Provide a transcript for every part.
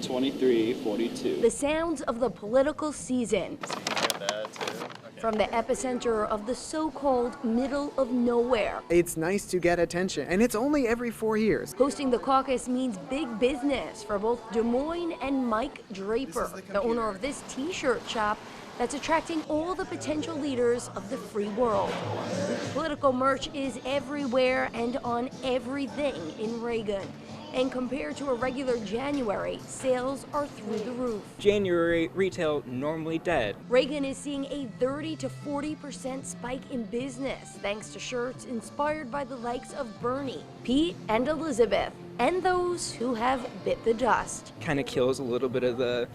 2342. The sounds of the political season. From the epicenter of the so-called middle of nowhere. It's nice to get attention, and it's only every 4 years. Hosting the caucus means big business for both Des Moines and Mike Draper, the owner of this t-shirt shop that's attracting all the potential leaders of the free world. Political merch is everywhere and on everything in Raygun. And compared to a regular January, sales are through the roof. January retail normally dead. Raygun is seeing a 30 to 40% spike in business thanks to shirts inspired by the likes of Bernie, Pete, and Elizabeth, and those who have bit the dust. Kind of kills a little bit of the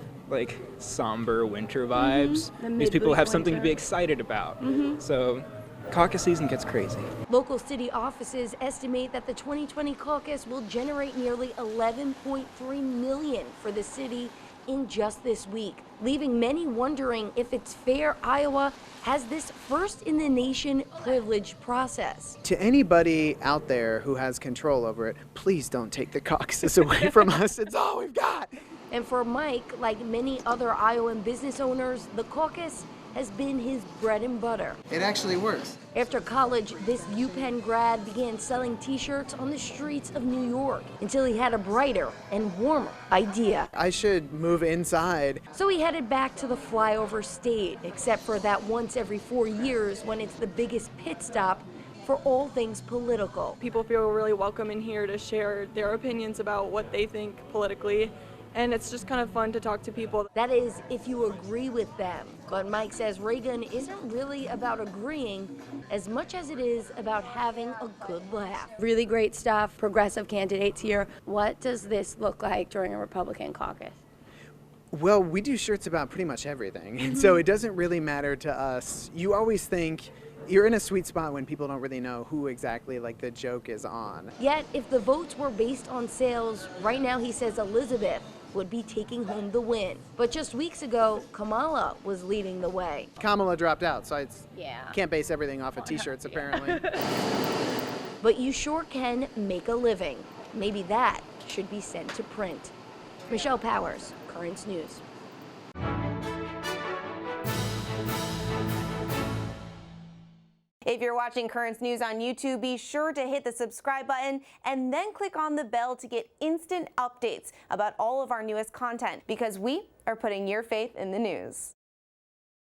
somber winter vibes. These people have something to be excited about. So caucus season gets crazy. Local city offices estimate that the 2020 caucus will generate nearly $11.3 million for the city in just this week, leaving many wondering if it's fair Iowa has this first-in-the-nation privileged process. To anybody out there who has control over it, please don't take the caucuses away from us. It's all we've got. And for Mike, like many other Iowan business owners, the caucus has been his bread and butter. It actually works. After college, this UPenn grad began selling t-shirts on the streets of New York until he had a brighter and warmer idea. I should move inside. So he headed back to the flyover state, except for that once every 4 years when it's the biggest pit stop for all things political. People feel really welcome in here to share their opinions about what they think politically. And it's just kind of fun to talk to people. That is, if you agree with them. But Mike says Raygun isn't really about agreeing as much as it is about having a good laugh. Really great stuff, progressive candidates here. What does this look like during a Republican caucus? Well, we do shirts about pretty much everything, and so it doesn't really matter to us. You always think you're in a sweet spot when people don't really know who exactly the joke is on. Yet, if the votes were based on sales, right now he says Elizabeth would be taking home the win. But just weeks ago, Kamala was leading the way. Kamala dropped out, so I Yeah. can't base everything off of t-shirts, apparently. But you sure can make a living. Maybe that should be sent to print. Michelle Powers, Currents News. If you're watching Currents News on YouTube, be sure to hit the subscribe button and then click on the bell to get instant updates about all of our newest content, because we are putting your faith in the news.